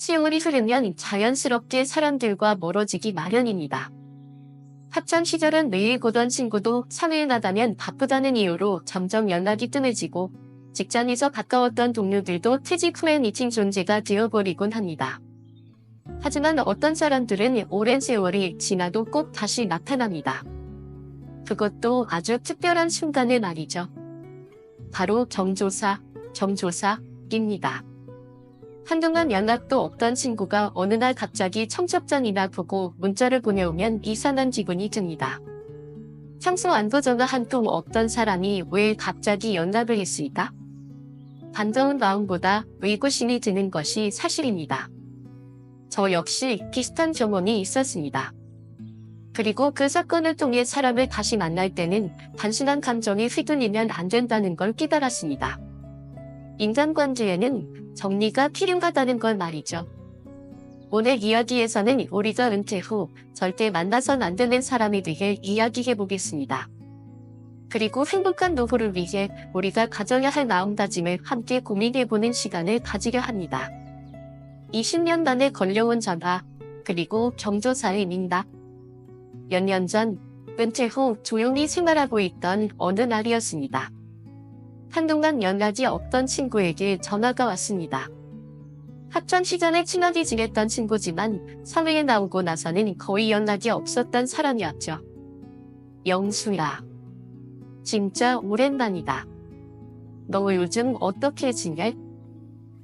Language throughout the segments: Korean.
세월이 흐르면 자연스럽게 사람들과 멀어지기 마련입니다. 학창 시절은 매일 보던 친구도 사회에 나가면 바쁘다는 이유로 점점 연락이 뜸해지고 직장에서 가까웠던 동료들도 퇴직 후엔 잊힌 존재가 되어버리곤 합니다. 하지만 어떤 사람들은 오랜 세월이 지나도 꼭 다시 나타납니다. 그것도 아주 특별한 순간의 말이죠. 바로 정조사입니다. 한동안 연락도 없던 친구가 어느 날 갑자기 청첩장이나 보고 문자를 보내오면 이상한 기분이 듭니다. 평소 안부 전화 한 통 없던 사람이 왜 갑자기 연락을 했을까? 반가운 마음보다 의구심이 드는 것이 사실입니다. 저 역시 비슷한 경험이 있었습니다. 그리고 그 사건을 통해 사람을 다시 만날 때는 단순한 감정이 휘둘리면 안 된다는 걸 깨달았습니다. 인간관계에는 정리가 필요하다는 걸 말이죠. 오늘 이야기에서는 우리가 은퇴 후 절대 만나선 안 되는 사람에 대해 이야기해 보겠습니다. 그리고 행복한 노후를 위해 우리가 가져야 할 마음다짐을 함께 고민해보는 시간을 가지려 합니다. 20년 만에 걸려온 전화, 그리고 경조사의 민답. 몇 년 전, 은퇴 후 조용히 생활하고 있던 어느 날이었습니다. 한동안 연락이 없던 친구에게 전화가 왔습니다. 학창 시절에 친하게 지냈던 친구지만 사회에 나오고 나서는 거의 연락이 없었던 사람이었죠. 영수야. 진짜 오랜만이다. 너 요즘 어떻게 지내?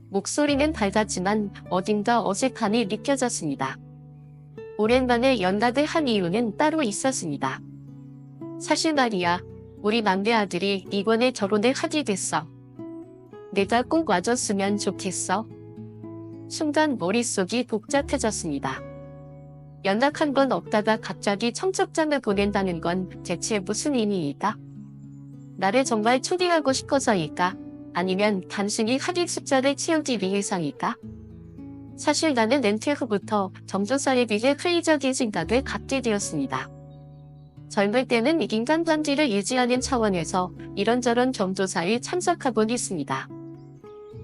목소리는 밝았지만 어딘가 어색함이 느껴졌습니다. 오랜만에 연락을 한 이유는 따로 있었습니다. 사실 말이야, 우리 막내 아들이 이번에 결혼을 하게 됐어. 내가 꼭 와줬으면 좋겠어. 순간 머릿속이 복잡해졌습니다. 연락 한 번 없다가 갑자기 청첩장을 보낸다는 건 대체 무슨 의미일까? 나를 정말 초대하고 싶어서일까? 아니면 단순히 합의 숫자를 채우기 위해서일까? 사실 나는 은퇴 후부터 정조사에 비해 회의적인 생각을 갖게 되었습니다. 젊을 때는 인간관계를 유지하는 차원에서 이런저런 경조사에 참석하곤 했습니다.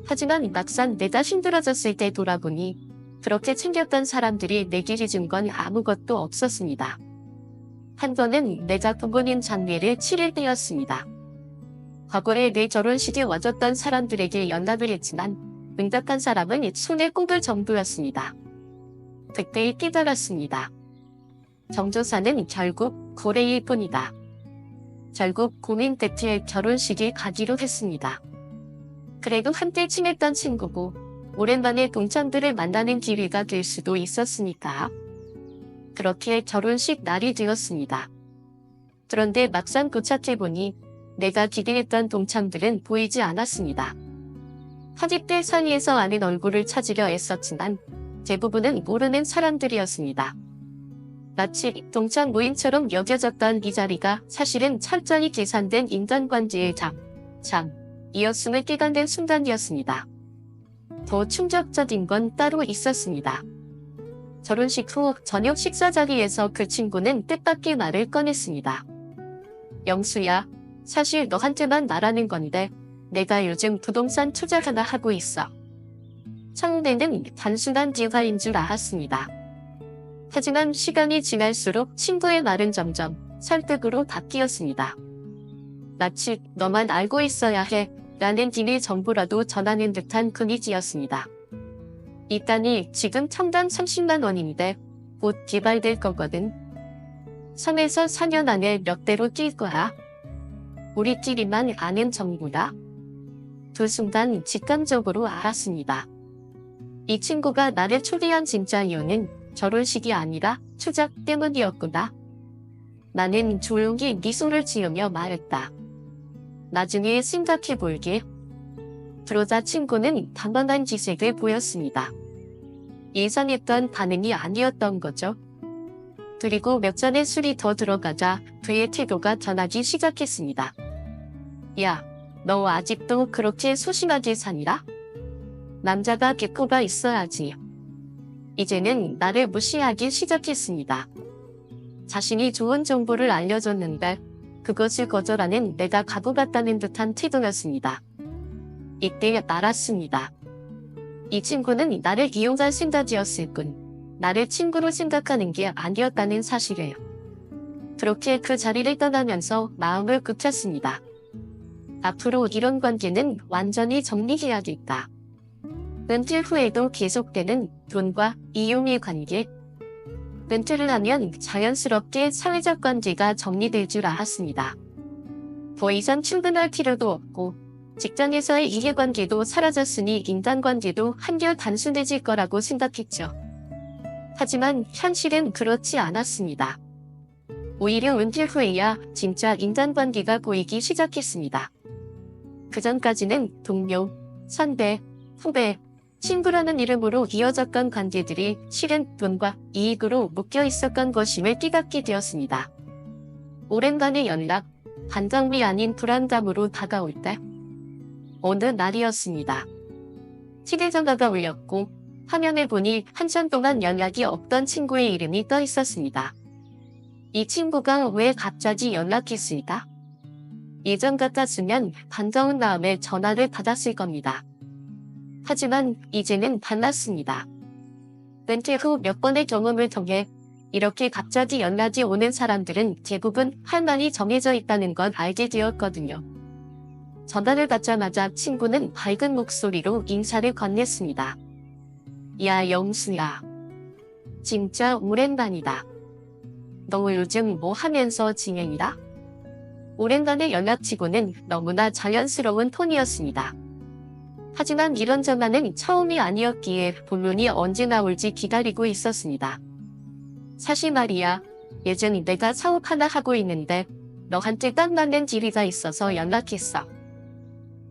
하지만 막상 내가 힘들어졌을 때 돌아보니 그렇게 챙겼던 사람들이 내게 해준 건 아무것도 없었습니다. 한 번은 내가 부모님 장례를 치를 때였습니다. 과거에 내 결혼식에 와줬던 사람들에게 연락을 했지만 응답한 사람은 손에 꼽을 정도였습니다. 그때 깨달았습니다. 정조사는 결국 고래일 뿐이다. 결국 고민 끝에 결혼식에 가기로 했습니다. 그래도 한때 친했던 친구고 오랜만에 동창들을 만나는 기회가 될 수도 있었으니까. 그렇게 결혼식 날이 되었습니다. 그런데 막상 도착해보니 내가 기대했던 동창들은 보이지 않았습니다. 화집대 사이에서 아는 얼굴을 찾으려 애썼지만 대부분은 모르는 사람들이었습니다. 마치 동창 모임처럼 여겨졌던 이 자리가 사실은 철저히 계산된 인간관계의 장이었음을 깨닫는 순간이었습니다. 더 충격적인 건 따로 있었습니다. 결혼식 후 저녁 식사 자리에서 그 친구는 뜻밖의 말을 꺼냈습니다. 영수야, 사실 너한테만 말하는 건데 내가 요즘 부동산 투자 하나 하고 있어. 처음에는 단순한 대화인 줄 알았습니다. 하지만 시간이 지날수록 친구의 말은 점점 설득으로 바뀌었습니다. 마치 너만 알고 있어야 해 라는 비밀 정보라도 전하는 듯한 분위기였습니다. 이 땅이 지금 평당 30만 원인데 곧 개발될 거거든. 3에서 4년 안에 몇 대로 뛸 거야. 우리끼리만 아는 정보다. 그 순간 직감적으로 알았습니다. 이 친구가 나를 초대한 진짜 이유는 결혼식이 아니라 투자 때문이었구나. 나는 조용히 미소를 지으며 말했다. 나중에 생각해볼게. 그러자 친구는 당황한 기색을 보였습니다. 예상했던 반응이 아니었던 거죠. 그리고 몇 잔의 술이 더 들어가자 그의 태도가 변하기 시작했습니다. 야, 너 아직도 그렇게 소심하게 사니라? 남자가 개코가 있어야지. 이제는 나를 무시하기 시작했습니다. 자신이 좋은 정보를 알려줬는데 그것을 거절하는 내가 바보 같다는 듯한 태도였습니다. 이때 알았습니다. 이 친구는 나를 이용할 생각이었을 뿐 나를 친구로 생각하는 게 아니었다는 사실이에요. 그렇게 그 자리를 떠나면서 마음을 굽혔습니다. 앞으로 이런 관계는 완전히 정리해야겠다. 은퇴 후에도 계속되는 돈과 이용의 관계. 은퇴를 하면 자연스럽게 사회적 관계가 정리될 줄 알았습니다. 더 이상 출근할 필요도 없고 직장에서의 이해관계도 사라졌으니 인간관계도 한결 단순해질 거라고 생각했죠. 하지만 현실은 그렇지 않았습니다. 오히려 은퇴 후에야 진짜 인간관계가 보이기 시작했습니다. 그전까지는 동료, 선배, 후배, 친구라는 이름으로 이어졌던 관계들이 실은 돈과 이익으로 묶여 있었던 것임을 깨닫게 되었습니다. 오랜만의 연락, 반감이 아닌 불안감으로 다가올 때 어느 날이었습니다. 휴대전화가 울렸고 화면을 보니 한참 동안 연락이 없던 친구의 이름이 떠 있었습니다. 이 친구가 왜 갑자기 연락했을까? 예전 같았으면 반가운 마음에 전화를 받았을 겁니다. 하지만 이제는 달랐습니다. 은퇴 후 몇 번의 경험을 통해 이렇게 갑자기 연락이 오는 사람들은 대부분 할 말이 정해져 있다는 걸 알게 되었거든요. 전화를 받자마자 친구는 밝은 목소리로 인사를 건넸습니다. 야, 영수야. 진짜 오랜만이다. 너 요즘 뭐 하면서 지내니라? 오랜만의 연락치고는 너무나 자연스러운 톤이었습니다. 하지만 이런 전화는 처음이 아니었기에 본론이 언제 나올지 기다리고 있었습니다. 사실 말이야, 예전에 내가 사업 하나 하고 있는데 너한테 딱 맞는 지리가 있어서 연락했어.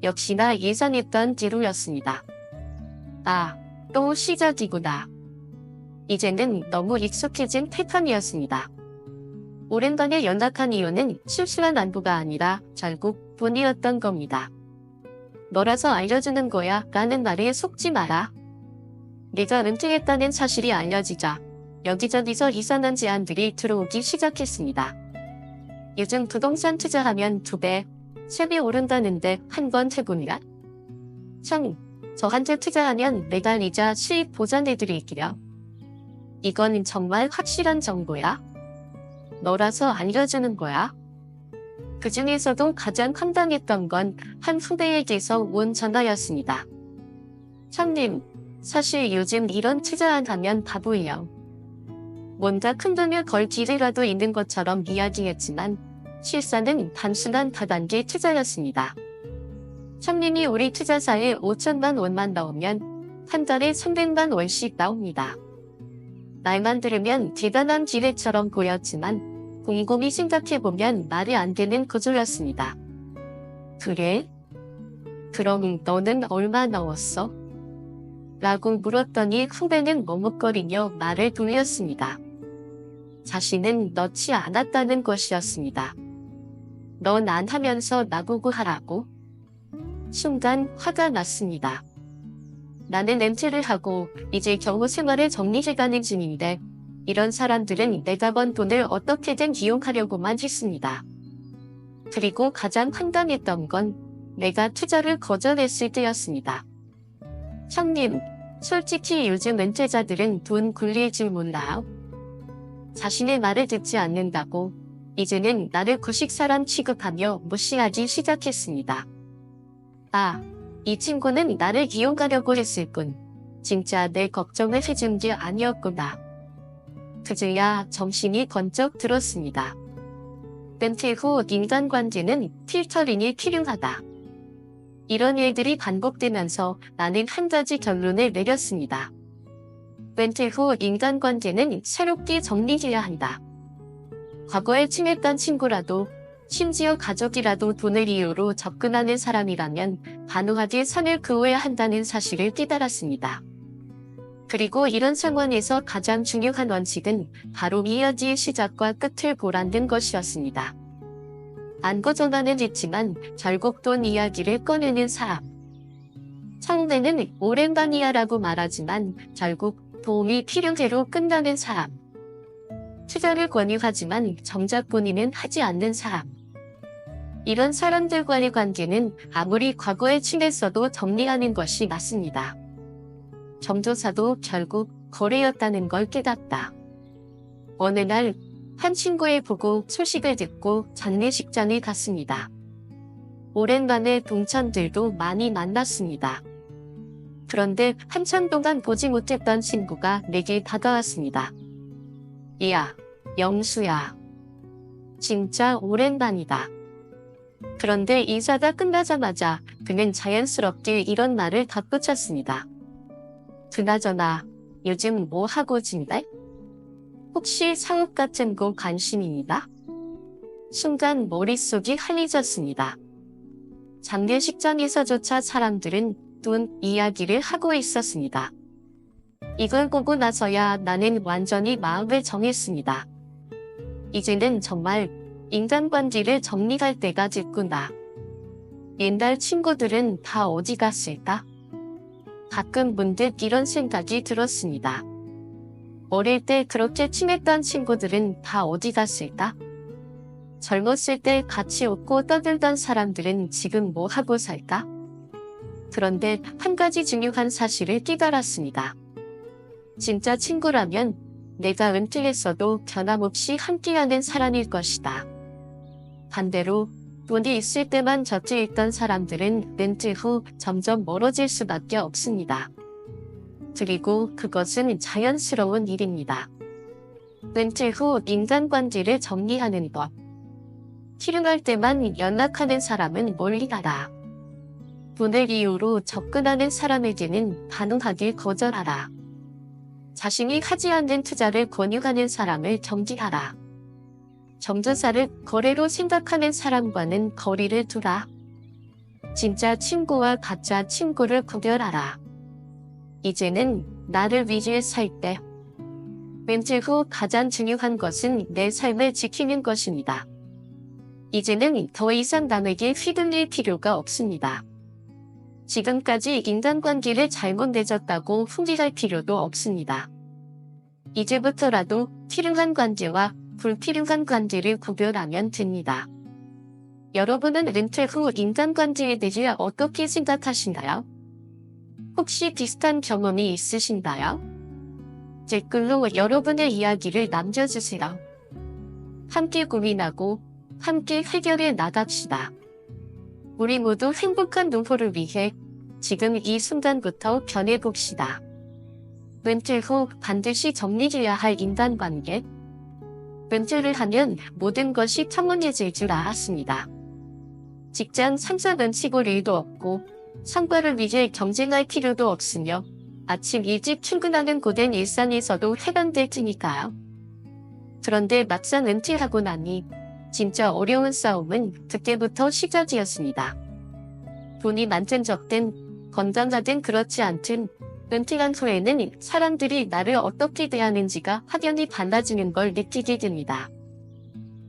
역시나 예상했던 대로였습니다. 아, 또 시작이구나. 이제는 너무 익숙해진 패턴이었습니다. 오랜만에 연락한 이유는 실수한 안부가 아니라 결국 돈이었던 겁니다. 너라서 알려주는 거야 라는 말에 속지 마라. 내가 은퇴했다는 사실이 알려지자 여기저기서 이상한 제안들이 들어오기 시작했습니다. 요즘 부동산 투자하면 2배, 3배 오른다는데 한번 해보니라? 저한테 투자하면 매달 이자 수익 보장해드릴게요. 이건 정말 확실한 정보야. 너라서 알려주는 거야. 그 중에서도 가장 황당했던 건 한 후배에게서 온 전화였습니다. 형님, 사실 요즘 이런 투자안 하면 바보예요. 뭔가 큰 돈을 걸 기회라도 있는 것처럼 이야기했지만 실상은 단순한 다단계 투자였습니다. 형님이 우리 투자사에 5천만 원만 넣으면 한 달에 300만 원씩 나옵니다. 말만 들으면 대단한 기회처럼 보였지만 곰곰이 생각해보면 말이 안 되는 구조였습니다. 그래? 그럼 너는 얼마 넣었어? 라고 물었더니 후배는 머뭇거리며 말을 돌렸습니다. 자신은 넣지 않았다는 것이었습니다. 넌 안 하면서 나보고 하라고? 순간 화가 났습니다. 나는 은퇴를 하고 이제 겨우 생활을 정리해가는 중인데 이런 사람들은 내가 번 돈을 어떻게든 이용하려고만 했습니다. 그리고 가장 황당했던 건 내가 투자를 거절했을 때였습니다. 형님, 솔직히 요즘 은퇴자들은 돈 굴릴 줄 몰라요. 자신의 말을 듣지 않는다고 이제는 나를 구식 사람 취급하며 무시하기 시작했습니다. 아, 이 친구는 나를 이용하려고 했을 뿐 진짜 내 걱정을 해준 게 아니었구나. 그제야 정신이 번쩍 들었습니다. 은퇴 후 인간관계는 필터링이 필요하다. 이런 일들이 반복되면서 나는 한 가지 결론을 내렸습니다. 은퇴 후 인간관계는 새롭게 정리해야 한다. 과거에 친했던 친구라도 심지어 가족이라도 돈을 이유로 접근하는 사람이라면 단호하게 선을 그어야 한다는 사실을 깨달았습니다. 그리고 이런 상황에서 가장 중요한 원칙은 바로 이야기의 시작과 끝을 보라는 것이었습니다. 안고 전화는 했지만 결국 돈 이야기를 꺼내는 사람. 처음에는 오랜만이야 라고 말하지만 결국 도움이 필요해로 끝나는 사람. 투자를 권유하지만 정작 본인은 하지 않는 사람. 이런 사람들과의 관계는 아무리 과거에 친했어도 정리하는 것이 맞습니다. 경조사도 결국 거래였다는 걸 깨닫다. 어느 날 한 친구의 보고 소식을 듣고 장례식장에 갔습니다. 오랜만에 동천들도 많이 만났습니다. 그런데 한참 동안 보지 못했던 친구가 내게 다가왔습니다. 이야, 영수야. 진짜 오랜만이다. 그런데 인사가 끝나자마자 그는 자연스럽게 이런 말을 덧붙였습니다. 그나저나 요즘 뭐 하고 지내? 혹시 사업 같은 거 관심입니다? 순간 머릿속이 환해졌습니다. 장례식장에서조차 사람들은 돈 이야기를 하고 있었습니다. 이걸 보고 나서야 나는 완전히 마음을 정했습니다. 이제는 정말 인간관계를 정리할 때가 됐구나. 옛날 친구들은 다 어디 갔을까? 가끔 문득 이런 생각이 들었습니다. 어릴 때 그렇게 친했던 친구들은 다 어디 갔을까? 젊었을 때 같이 웃고 떠들던 사람들은 지금 뭐 하고 살까? 그런데 한 가지 중요한 사실을 깨달았습니다. 진짜 친구라면 내가 은퇴했어도 변함없이 함께하는 사람일 것이다. 반대로 돈이 있을 때만 곁에 있던 사람들은 은퇴 후 점점 멀어질 수밖에 없습니다. 그리고 그것은 자연스러운 일입니다. 은퇴 후 인간관계를 정리하는 것. 필요할 때만 연락하는 사람은 멀리 가라. 돈을 이유로 접근하는 사람에게는 단호하게 거절하라. 자신이 하지 않는 투자를 권유하는 사람을 정지하라. 경조사를 거래로 생각하는 사람과는 거리를 두라. 진짜 친구와 가짜 친구를 구별하라. 이제는 나를 위해 살 때. 은퇴 후 가장 중요한 것은 내 삶을 지키는 것입니다. 이제는 더 이상 남에게 휘둘릴 필요가 없습니다. 지금까지 인간관계를 잘못 맺었다고 후회할 필요도 없습니다. 이제부터라도 필요한 관계와 불필요한 관계를 구별하면 됩니다. 여러분은 은퇴 후 인간관계에 대해 어떻게 생각하신가요? 혹시 비슷한 경험이 있으신가요? 댓글로 여러분의 이야기를 남겨주세요. 함께 고민하고 함께 해결해 나갑시다. 우리 모두 행복한 노후를 위해 지금 이 순간부터 변해봅시다. 은퇴 후 반드시 정리해야 할 인간관계. 은퇴를 하면 모든 것이 평온해질 줄 알았습니다. 직장 상사는 치고 일도 없고 성과를 위해 경쟁할 필요도 없으며 아침 일찍 출근하는 고된 일상에서도 해방될 테니까요. 그런데 막상 은퇴하고 나니 진짜 어려운 싸움은 그때부터 시작이었습니다. 돈이 많든 적든 건강하든 그렇지 않든 은퇴한 후에는 사람들이 나를 어떻게 대하는지가 확연히 달라지는 걸 느끼게 됩니다.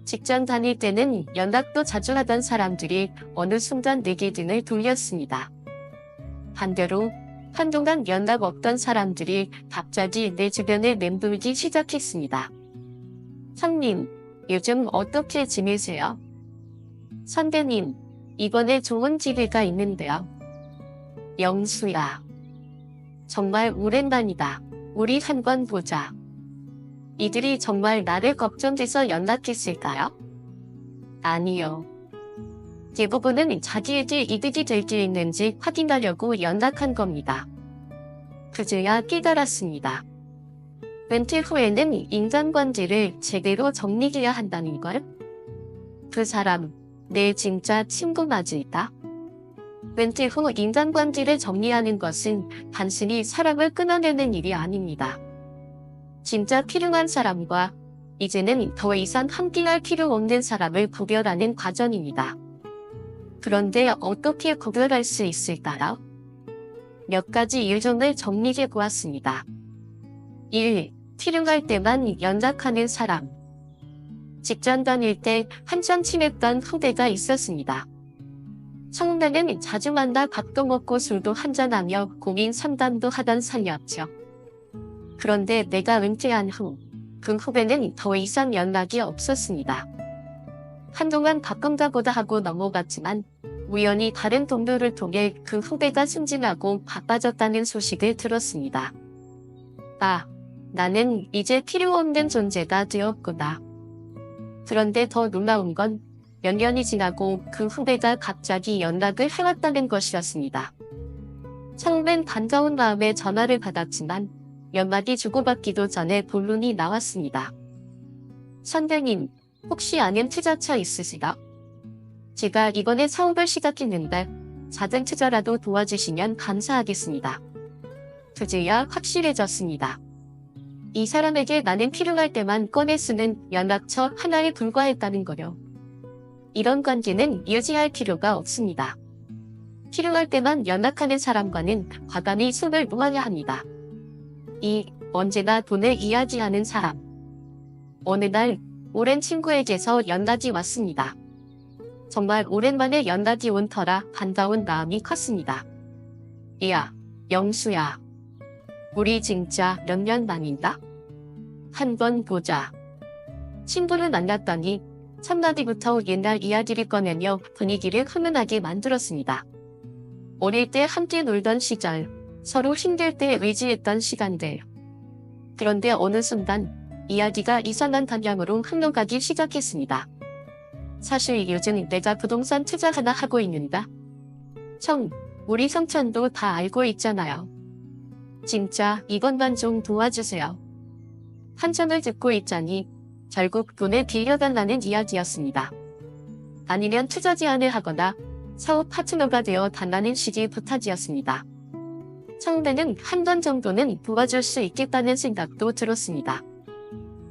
직장 다닐 때는 연락도 자주 하던 사람들이 어느 순간 내게 등을 돌렸습니다. 반대로 한동안 연락 없던 사람들이 갑자기 내 주변에 맴돌기 시작했습니다. 형님, 요즘 어떻게 지내세요? 선배님, 이번에 좋은 기회가 있는데요. 영수야. 정말 오랜만이다. 우리 한번 보자. 이들이 정말 나를 걱정돼서 연락했을까요? 아니요. 대부분은 자기에게 이득이 될 게 있는지 확인하려고 연락한 겁니다. 그제야 깨달았습니다. 은퇴 후에는 인간관계를 제대로 정리해야 한다는 걸. 그 사람, 내 진짜 친구 맞을까? 은퇴 후 인간관계를 정리하는 것은 단순히 사람을 끊어내는 일이 아닙니다. 진짜 필요한 사람과 이제는 더 이상 함께할 필요 없는 사람을 구별하는 과정입니다. 그런데 어떻게 구별할 수 있을까요? 몇 가지 요점을 정리해 보았습니다. 1. 필요할 때만 연락하는 사람. 직장 다닐 때 한참 친했던 후배가 있었습니다. 처음에는 자주 만나 밥도 먹고 술도 한잔하며 고민 상담도 하던 사이였죠. 그런데 내가 은퇴한 후 그 후배는 더 이상 연락이 없었습니다. 한동안 가끔가보다 하고 넘어갔지만 우연히 다른 동료를 통해 그 후배가 승진하고 바빠졌다는 소식을 들었습니다. 아, 나는 이제 필요 없는 존재가 되었구나. 그런데 더 놀라운 건 몇 년이 지나고 그 후배가 갑자기 연락을 해왔다는 것이었습니다. 처음엔 반가운 마음에 전화를 받았지만 몇 마디 주고받기도 전에 본론이 나왔습니다. 선배님, 혹시 아는 투자처 있으시다? 제가 이번에 사업을 시작했는데 작은 투자라도 도와주시면 감사하겠습니다. 그제야 확실해졌습니다. 이 사람에게 나는 필요할 때만 꺼내 쓰는 연락처 하나에 불과했다는 거요. 이런 관계는 유지할 필요가 없습니다. 필요할 때만 연락하는 사람과는 과감히 손을 놓아야 합니다. 언제나 돈을 이야기하는 사람. 어느 날 오랜 친구에게서 연락이 왔습니다. 정말 오랜만에 연락이 온 터라 반가운 마음이 컸습니다. 야, 영수야. 우리 진짜 몇 년 만인가? 한번 보자. 친구를 만났더니 첫마디부터 옛날 이야기를 꺼내며 분위기를 훈훈하게 만들었습니다. 어릴 때 함께 놀던 시절, 서로 힘들 때 의지했던 시간들. 그런데 어느 순간 이야기가 이상한 방향으로 흘러가기 시작했습니다. 사실 요즘 내가 부동산 투자 하나 하고 있는다. 우리 성천도 다 알고 있잖아요. 진짜 이번만 좀 도와주세요. 한참을 듣고 있자니 결국 돈을 빌려달라는 이야기였습니다. 아니면 투자 제안을 하거나 사업 파트너가 되어 달라는 식의 부탁이었습니다. 처음에는 한 번 정도는 도와줄 수 있겠다는 생각도 들었습니다.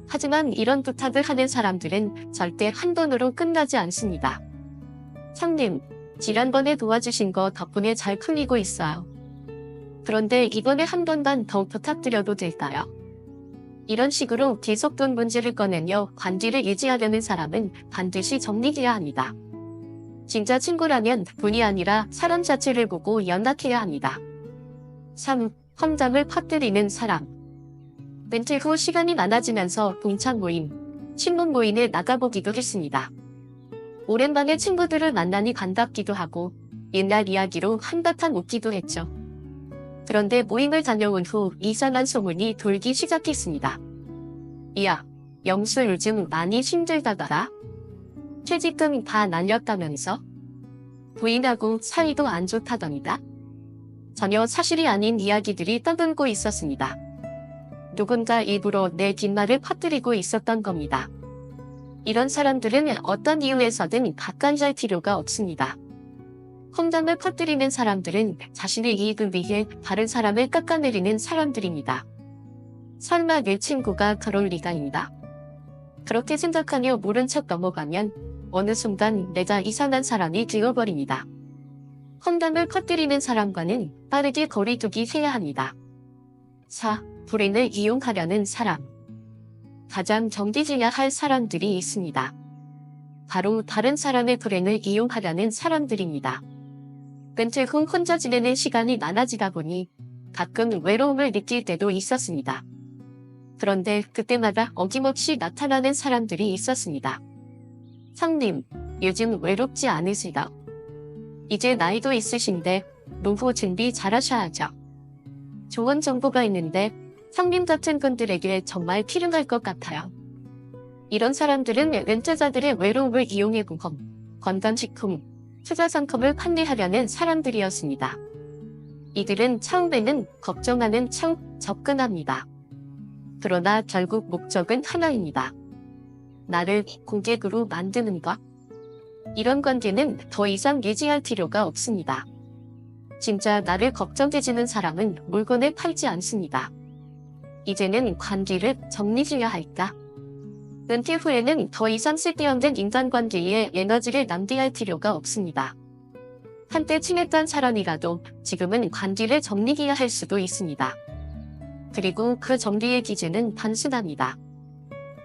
하지만 이런 부탁을 하는 사람들은 절대 한 번으로 끝나지 않습니다. 형님, 지난번에 도와주신 거 덕분에 잘 풀리고 있어요. 그런데 이번에 한 번만 더 부탁드려도 될까요? 이런 식으로 계속 돈 문제를 꺼내며 관계를 유지하려는 사람은 반드시 정리해야 합니다. 진짜 친구라면 돈이 아니라 사람 자체를 보고 연락해야 합니다. 3. 험담을 퍼뜨리는 사람. 멘트 후 시간이 많아지면서 동창 모임, 친목 모임에 나가보기도 했습니다. 오랜만에 친구들을 만나니 반갑기도 하고 옛날 이야기로 한바탕 웃기도 했죠. 그런데 모임을 다녀온 후 이상한 소문이 돌기 시작했습니다. 야, 영수 요즘 많이 힘들다더라. 퇴직금 다 날렸다면서? 부인하고 사이도 안 좋다더니다. 전혀 사실이 아닌 이야기들이 떠돌고 있었습니다. 누군가 일부러 내 뒷말을 퍼뜨리고 있었던 겁니다. 이런 사람들은 어떤 이유에서든 가까이 할 필요가 없습니다. 험담을 퍼뜨리는 사람들은 자신의 이익을 위해 다른 사람을 깎아내리는 사람들입니다. 설마 내 친구가 그럴 리가입니다. 그렇게 생각하며 모른 척 넘어가면 어느 순간 내가 이상한 사람이 되어버립니다. 험담을 퍼뜨리는 사람과는 빠르게 거리두기 해야 합니다. 4. 불행을 이용하려는 사람. 가장 경계해야 할 사람들이 있습니다. 바로 다른 사람의 불행을 이용하려는 사람들입니다. 은퇴 후 혼자 지내는 시간이 많아지다 보니 가끔 외로움을 느낄 때도 있었습니다. 그런데 그때마다 어김없이 나타나는 사람들이 있었습니다. 형님, 요즘 외롭지 않으시다. 이제 나이도 있으신데 노후 준비 잘하셔야죠. 좋은 정보가 있는데 형님 같은 분들에게 정말 필요할 것 같아요. 이런 사람들은 은퇴자들의 외로움을 이용해보험, 건강식품, 투자 상품을 판매하려는 사람들이었습니다. 이들은 처음에는 걱정하는 척 접근합니다. 그러나 결국 목적은 하나입니다. 나를 고객으로 만드는 것. 이런 관계는 더 이상 유지할 필요가 없습니다. 진짜 나를 걱정해주는 사람은 물건을 팔지 않습니다. 이제는 관계를 정리해야 할까? 은퇴 후에는 더 이상 쓸데없는 인간관계에 에너지를 낭비할 필요가 없습니다. 한때 친했던 사람이라도 지금은 관계를 정리해야 할 수도 있습니다. 그리고 그 정리의 기준은 단순합니다.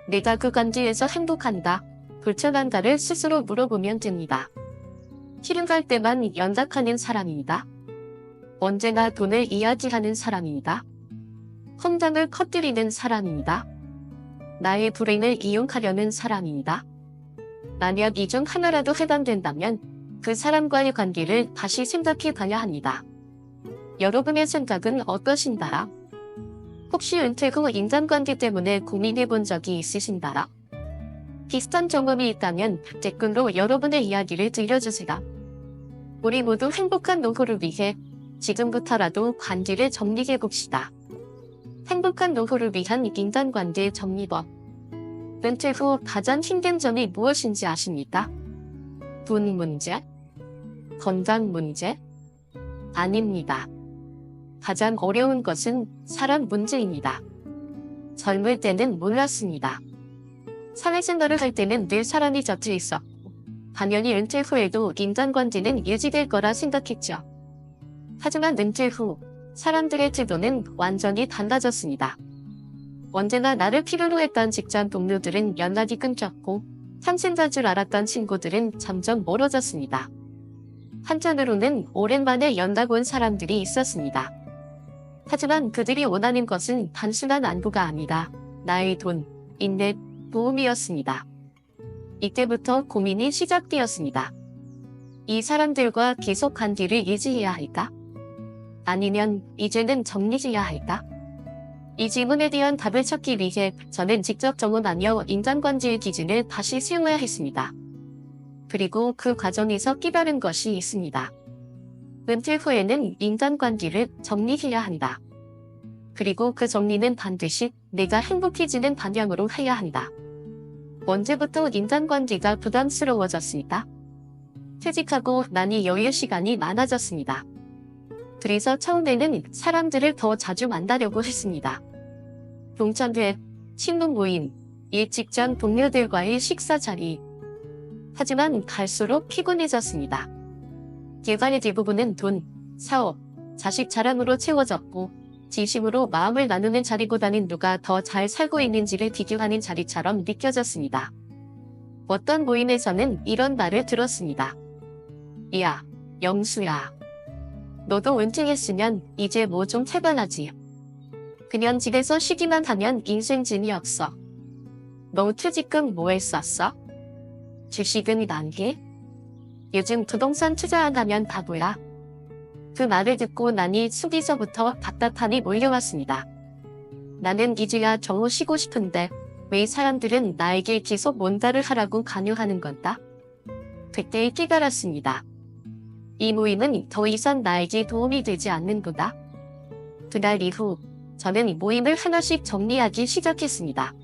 내가 그 관계에서 행복한가, 불편한가를 스스로 물어보면 됩니다. 필요할 때만 연락하는 사람입니다. 언제나 돈을 이야기하는 사람입니다. 험담을 퍼뜨리는 사람입니다. 나의 불행을 이용하려는 사람입니다. 만약 이 중 하나라도 해당된다면 그 사람과의 관계를 다시 생각해 봐야 합니다. 여러분의 생각은 어떠신가요? 혹시 은퇴 후 인간관계 때문에 고민해 본 적이 있으신가요? 비슷한 경험이 있다면 댓글로 여러분의 이야기를 들려주세요. 우리 모두 행복한 노후를 위해 지금부터라도 관계를 정리해 봅시다. 행복한 노후를 위한 인간관계 정리법. 은퇴 후 가장 힘든 점이 무엇인지 아십니까? 돈 문제? 건강 문제? 아닙니다. 가장 어려운 것은 사람 문제입니다. 젊을 때는 몰랐습니다. 사회생활을 할 때는 늘 사람이 곁에 있었고, 당연히 은퇴 후에도 인간관계는 유지될 거라 생각했죠. 하지만 은퇴 후 사람들의 태도는 완전히 달라졌습니다. 언제나 나를 필요로 했던 직장 동료들은 연락이 끊겼고, 상생자인 줄 알았던 친구들은 점점 멀어졌습니다. 한편으로는 오랜만에 연락 온 사람들이 있었습니다. 하지만 그들이 원하는 것은 단순한 안부가 아니라 나의 돈, 인내, 도움이었습니다. 이때부터 고민이 시작되었습니다. 이 사람들과 계속 관계를 유지해야 할까? 아니면 이제는 정리해야 할까? 이 질문에 대한 답을 찾기 위해 저는 직접 경험하며 인간관계의 기준을 다시 세워야 했습니다. 그리고 그 과정에서 깨달은 것이 있습니다. 은퇴 후에는 인간관계를 정리해야 한다. 그리고 그 정리는 반드시 내가 행복해지는 방향으로 해야 한다. 언제부터 인간관계가 부담스러워졌습니까? 퇴직하고 나니 여유 시간이 많아졌습니다. 그래서 처음에는 사람들을 더 자주 만나려고 했습니다. 동창회, 친분 모임, 일 직전 동료들과의 식사 자리. 하지만 갈수록 피곤해졌습니다. 결과의 대부분은 돈, 사업, 자식 자랑으로 채워졌고 진심으로 마음을 나누는 자리보다는 누가 더 잘 살고 있는지를 비교하는 자리처럼 느껴졌습니다. 어떤 모임에서는 이런 말을 들었습니다. 야, 영수야. 너도 은퇴했으면 이제 뭐 좀 해봐야지. 그냥 집에서 쉬기만 하면 인생 재미없어. 너 퇴직금 뭐 했었어? 주식은 안 해? 요즘 부동산 투자한다면 바보야. 그 말을 듣고 나니 속에서부터 답답함이 몰려왔습니다. 나는 이제야 정말 쉬고 싶은데 왜 사람들은 나에게 계속 뭔가를 하라고 강요하는 건가? 그때 깨달았습니다. 이 모임은 더 이상 나에게 도움이 되지 않는구나. 그날 이후 저는 모임을 하나씩 정리하기 시작했습니다.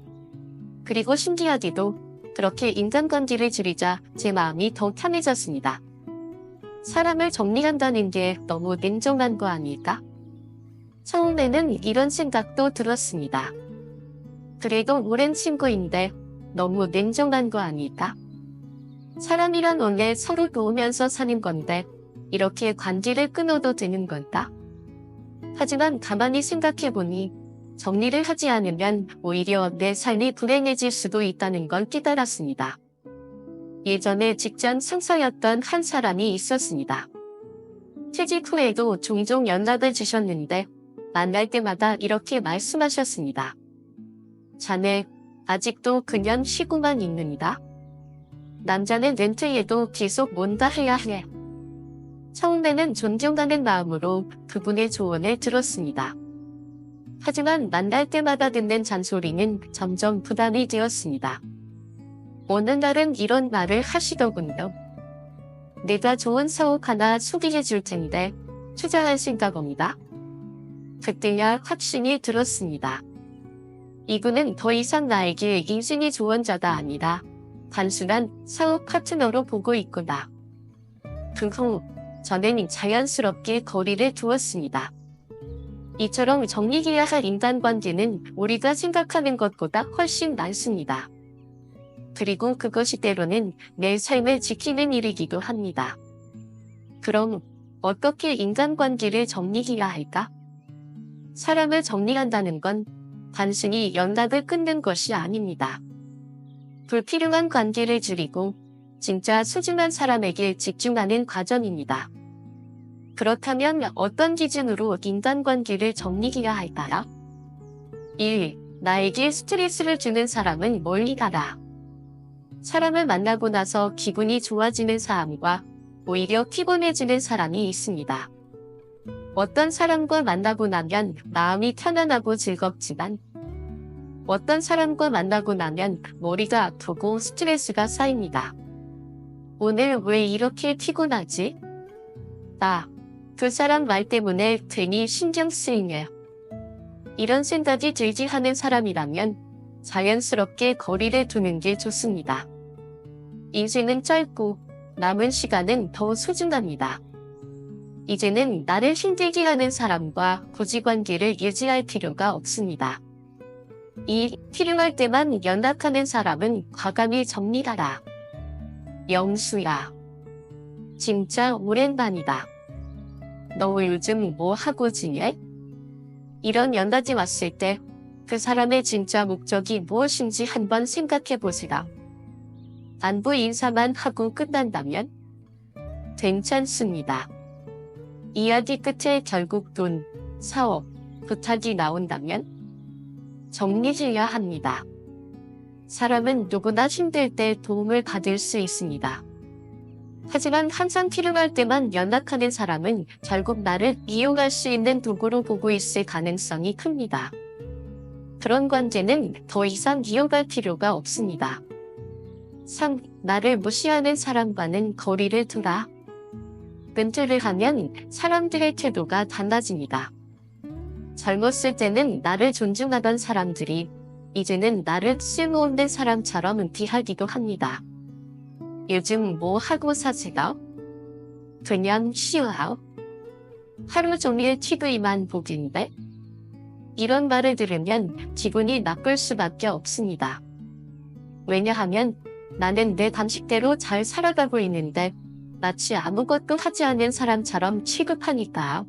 그리고 신기하게도 그렇게 인간관계를 줄이자 제 마음이 더 편해졌습니다. 사람을 정리한다는 게 너무 냉정한 거 아닐까? 처음에는 이런 생각도 들었습니다. 그래도 오랜 친구인데 너무 냉정한 거 아닐까? 사람이란 원래 서로 도우면서 사는 건데 이렇게 관계를 끊어도 되는 걸까? 하지만 가만히 생각해보니 정리를 하지 않으면 오히려 내 삶이 불행해질 수도 있다는 걸 깨달았습니다. 예전에 직장 상사였던 한 사람이 있었습니다. 퇴직 후에도 종종 연락을 주셨는데 만날 때마다 이렇게 말씀하셨습니다. 자네 아직도 그냥 쉬고만 있는다. 남자는 은퇴해도 계속 뭔가 해야 해. 처음에는 존경하는 마음으로 그분의 조언을 들었습니다. 하지만 만날 때마다 듣는 잔소리는 점점 부담이 되었습니다. 어느 날은 이런 말을 하시더군요. 내가 좋은 사업 하나 소개해 줄 텐데 투자할 생각 없다. 그때야 확신이 들었습니다. 이분은 더 이상 나에게 인생의 조언자가 아니라 단순한 사업 파트너로 보고 있구나. 그 후 저는 자연스럽게 거리를 두었습니다. 이처럼 정리해야 할 인간관계는 우리가 생각하는 것보다 훨씬 많습니다. 그리고 그것이 때로는 내 삶을 지키는 일이기도 합니다. 그럼 어떻게 인간관계를 정리해야 할까? 사람을 정리한다는 건 단순히 연락을 끊는 것이 아닙니다. 불필요한 관계를 줄이고 진짜 소중한 사람에게 집중하는 과정입니다. 그렇다면 어떤 기준으로 인간관계를 정리해야 할까요? 1. 나에게 스트레스를 주는 사람은 멀리 가라. 사람을 만나고 나서 기분이 좋아지는 사람과 오히려 피곤해지는 사람이 있습니다. 어떤 사람과 만나고 나면 마음이 편안하고 즐겁지만 어떤 사람과 만나고 나면 머리가 아프고 스트레스가 쌓입니다. 오늘 왜 이렇게 피곤하지? 그 사람 말 때문에 괜히 신경 쓰이네요. 이런 생각이 들지 하는 사람이라면 자연스럽게 거리를 두는 게 좋습니다. 인생은 짧고 남은 시간은 더 소중합니다. 이제는 나를 힘들게 하는 사람과 굳이 관계를 유지할 필요가 없습니다. 필요할 때만 연락하는 사람은 과감히 정리하라. 영수야. 진짜 오랜만이다. 너 요즘 뭐 하고 지내? 이런 연락이 왔을 때 그 사람의 진짜 목적이 무엇인지 한번 생각해 보시라. 안부 인사만 하고 끝난다면 괜찮습니다. 이야기 끝에 결국 돈, 사업, 부탁이 나온다면 정리해야 합니다. 사람은 누구나 힘들 때 도움을 받을 수 있습니다. 하지만 항상 필요할 때만 연락하는 사람은 결국 나를 이용할 수 있는 도구로 보고 있을 가능성이 큽니다. 그런 관계는 더 이상 이어갈 필요가 없습니다. 나를 무시하는 사람과는 거리를 두라. 은퇴를 하면 사람들의 태도가 달라집니다. 젊었을 때는 나를 존중하던 사람들이 이제는 나를 쓸모없는 사람처럼 은퇴하기도 합니다. 요즘 뭐 하고 사세요? 그냥 쉬어요. 하루 종일 TV만 보긴데? 이런 말을 들으면 기분이 나쁠 수밖에 없습니다. 왜냐하면 나는 내 방식대로 잘 살아가고 있는데 마치 아무것도 하지 않는 사람처럼 취급하니까요.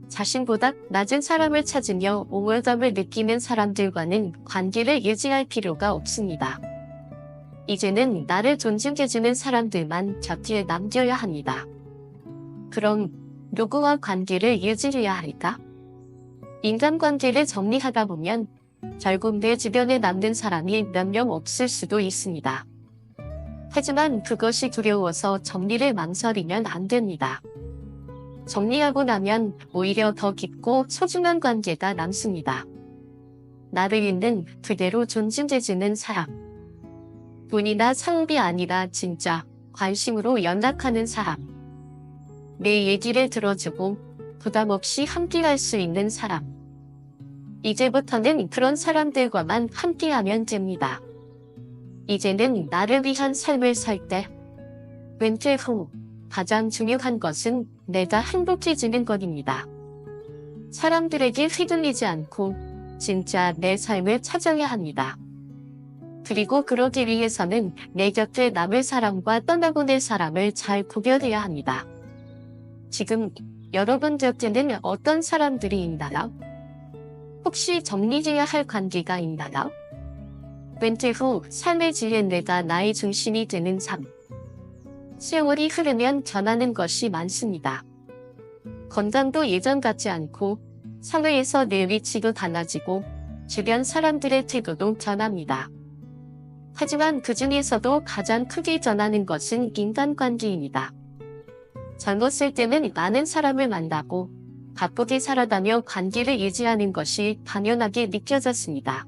자신보다 낮은 사람을 찾으며 우월감을 느끼는 사람들과는 관계를 유지할 필요가 없습니다. 이제는 나를 존중해주는 사람들만 곁에 남겨야 합니다. 그럼 누구와 관계를 유지해야 할까? 인간관계를 정리하다 보면 결국 내 주변에 남는 사람이 몇 명 없을 수도 있습니다. 하지만 그것이 두려워서 정리를 망설이면 안 됩니다. 정리하고 나면 오히려 더 깊고 소중한 관계가 남습니다. 나를 있는 그대로 존중해주는 사람. 돈이나 사업이 아니라 진짜 관심으로 연락하는 사람. 내 얘기를 들어주고 부담 없이 함께할 수 있는 사람. 이제부터는 그런 사람들과만 함께하면 됩니다. 이제는 나를 위한 삶을 살 때 은퇴 후 가장 중요한 것은 내가 행복해지는 것입니다. 사람들에게 휘둘리지 않고 진짜 내 삶을 찾아야 합니다. 그리고 그러기 위해서는 내 곁에 남을 사람과 떠나보낼 사람을 잘 구별해야 합니다. 지금 여러분 곁에는 어떤 사람들이 있나요? 혹시 정리해야 할 관계가 있나요? 은퇴 후 삶의 질의 내가 나의 중심이 되는 삶. 세월이 흐르면 변하는 것이 많습니다. 건강도 예전 같지 않고 사회에서 내 위치도 달라지고 주변 사람들의 태도도 변합니다. 하지만 그 중에서도 가장 크게 변하는 것은 인간관계입니다. 젊었을 때는 많은 사람을 만나고 바쁘게 살아가며 관계를 유지하는 것이 당연하게 느껴졌습니다.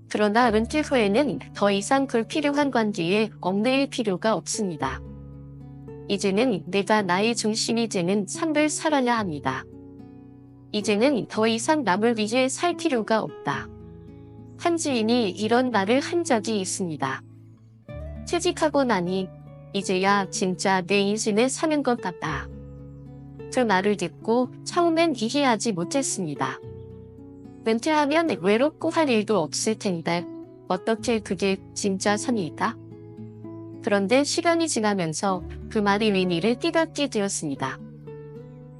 그러나 은퇴 후에는 더 이상 불필요한 관계에 얽매일 필요가 없습니다. 이제는 내가 나의 중심이 되는 삶을 살아야 합니다. 이제는 더 이상 남을 위해 살 필요가 없다. 한 지인이 이런 말을 한 적이 있습니다. 퇴직하고 나니 이제야 진짜 내 인생을 사는 것 같다. 그 말을 듣고 처음엔 이해하지 못했습니다. 은퇴하면 외롭고 할 일도 없을 텐데 어떻게 그게 진짜 삶일까? 그런데 시간이 지나면서 그 말이 의미를 깨닫게 되었습니다.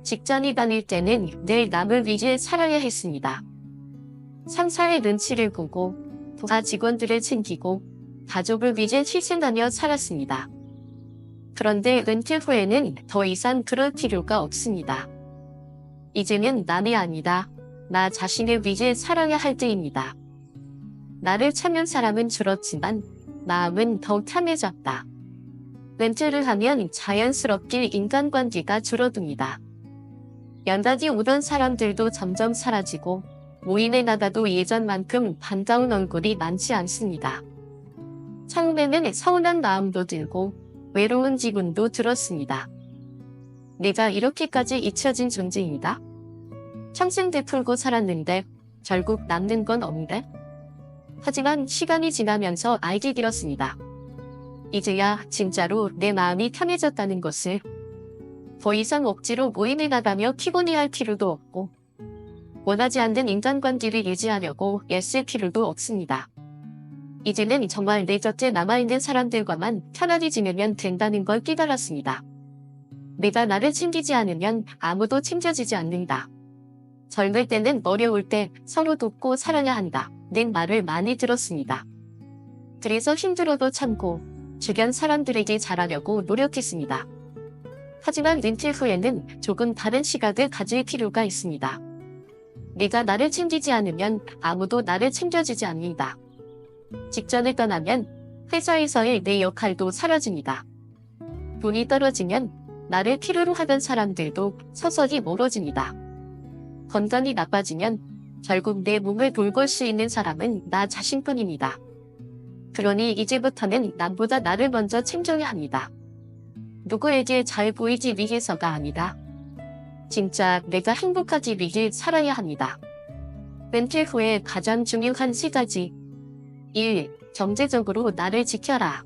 직장에 다닐 때는 늘 남을 위해 살아야 했습니다. 상사의 눈치를 보고 부하 직원들을 챙기고 가족을 위해 희생하며 살았습니다. 그런데 은퇴 후에는 더 이상 그럴 필요가 없습니다. 이제는 남이 아니라 나 자신을 위해 살아야 할 때입니다. 나를 찾는 사람은 줄었지만 마음은 더 편해졌다. 렌트를 하면 자연스럽게 인간관계가 줄어듭니다. 연락이 오던 사람들도 점점 사라지고 모임에 나가도 예전만큼 반가운 얼굴이 많지 않습니다. 처음에는 서운한 마음도 들고 외로운 기분도 들었습니다. 내가 이렇게까지 잊혀진 존재인가? 평생 베풀고 살았는데 결국 남는 건 없네? 하지만 시간이 지나면서 알게 되었습니다. 이제야 진짜로 내 마음이 편해졌다는 것을. 더 이상 억지로 모임에 나가며 피곤해할 필요도 없고 원하지 않는 인간관계를 유지하려고 애쓸 필요도 없습니다. 이제는 정말 내 곁에 남아있는 사람들과만 편하게 지내면 된다는 걸 깨달았습니다. 내가 나를 챙기지 않으면 아무도 챙겨주지 않는다. 젊을 때는 어려울 때 서로 돕고 살아야 한다. 는 말을 많이 들었습니다. 그래서 힘들어도 참고 주변 사람들에게 잘하려고 노력했습니다. 하지만 은퇴 후에는 조금 다른 시각을 가질 필요가 있습니다. 내가 나를 챙기지 않으면 아무도 나를 챙겨주지 않는다. 직장을 떠나면 회사에서의 내 역할도 사라집니다. 돈이 떨어지면 나를 필요로 하던 사람들도 서서히 멀어집니다. 건강이 나빠지면 결국 내 몸을 돌볼 수 있는 사람은 나 자신뿐입니다. 그러니 이제부터는 남보다 나를 먼저 챙겨야 합니다. 누구에게 잘 보이기 위해서가 아니다. 진짜 내가 행복하기 위해 살아야 합니다. 은퇴 후에 가장 중요한 3가지. 1. 경제적으로 나를 지켜라.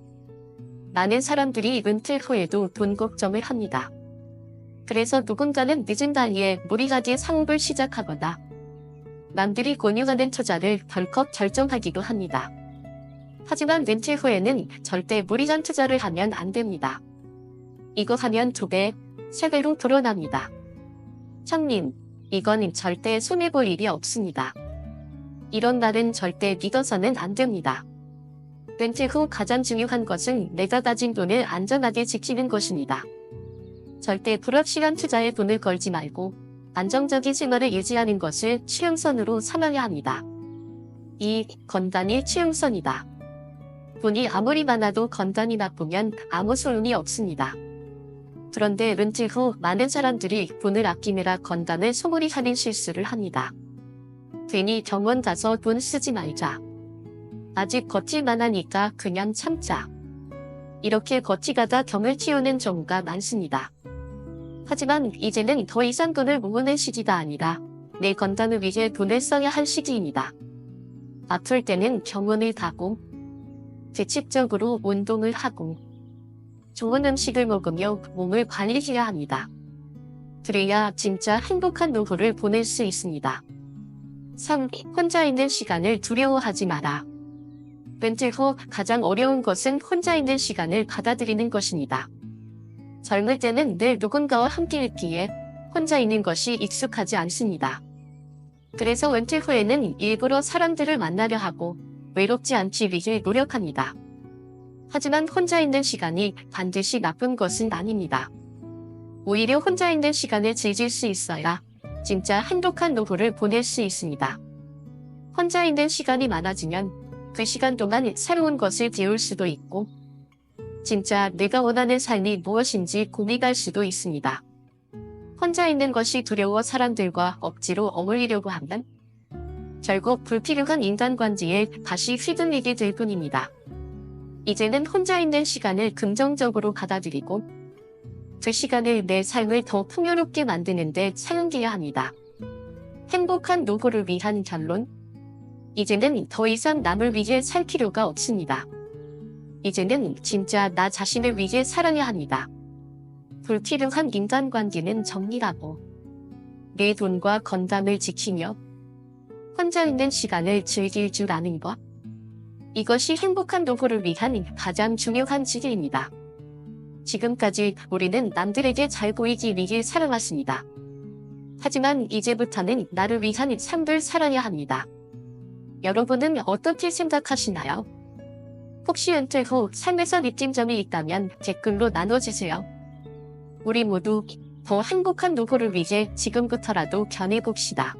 많은 사람들이 은퇴 후에도 돈 걱정을 합니다. 그래서 누군가는 늦은 나이에 무리하게 사업을 시작하거나 남들이 권유하는 투자를 덜컥 결정하기도 합니다. 하지만 은퇴 후에는 절대 무리한 투자를 하면 안 됩니다. 이거 하면 2배, 3배로 불어납니다. 형님, 이건 절대 손해볼 일이 없습니다. 이런 말은 절대 믿어서는 안 됩니다. 은퇴 후 가장 중요한 것은 내가 가진 돈을 안전하게 지키는 것입니다. 절대 불확실한 투자에 돈을 걸지 말고 안정적인 생활을 유지하는 것을 최우선으로 삼아야 합니다. 2. 건강이 최우선이다. 돈이 아무리 많아도 건강이 나쁘면 아무 소용이 없습니다. 그런데 은퇴 후 많은 사람들이 돈을 아끼느라 건강을 소홀히 하는 실수를 합니다. 괜히 병원 가서 돈 쓰지 말자. 아직 버틸만 하니까 그냥 참자. 이렇게 버티가다 병을 키우는 경우가 많습니다. 하지만 이제는 더 이상 돈을 모으는 시기가 아니라 내 건강을 위해 돈을 써야 할 시기입니다. 아플 때는 병원을 가고 규칙적으로 운동을 하고 좋은 음식을 먹으며 몸을 관리해야 합니다. 그래야 진짜 행복한 노후를 보낼 수 있습니다. 3. 혼자 있는 시간을 두려워하지 마라. 은퇴 후 가장 어려운 것은 혼자 있는 시간을 받아들이는 것입니다. 젊을 때는 늘 누군가와 함께 있기에 혼자 있는 것이 익숙하지 않습니다. 그래서 은퇴 후에는 일부러 사람들을 만나려 하고 외롭지 않기 위해 노력합니다. 하지만 혼자 있는 시간이 반드시 나쁜 것은 아닙니다. 오히려 혼자 있는 시간을 즐길 수 있어야 진짜 행복한 노후를 보낼 수 있습니다. 혼자 있는 시간이 많아지면 그 시간 동안 새로운 것을 배울 수도 있고 진짜 내가 원하는 삶이 무엇인지 고민할 수도 있습니다. 혼자 있는 것이 두려워 사람들과 억지로 어울리려고 하면 결국 불필요한 인간관계에 다시 휘둘리게 될 뿐입니다. 이제는 혼자 있는 시간을 긍정적으로 받아들이고 그 시간을 내 삶을 더 풍요롭게 만드는 데 사용해야 합니다. 행복한 노후를 위한 결론. 이제는 더 이상 남을 위해 살 필요가 없습니다. 이제는 진짜 나 자신을 위해 살아야 합니다. 불필요한 인간관계는 정리하고 내 돈과 건강을 지키며 혼자 있는 시간을 즐길 줄 아는 것. 이것이 행복한 노후를 위한 가장 중요한 지혜입니다. 지금까지 우리는 남들에게 잘 보이기 위해 살아왔습니다. 하지만 이제부터는 나를 위한 삶을 살아야 합니다. 여러분은 어떻게 생각하시나요? 혹시 은퇴 후 삶에서 느낀 점이 있다면 댓글로 나눠주세요. 우리 모두 더 행복한 노후를 위해 지금부터라도 견해봅시다.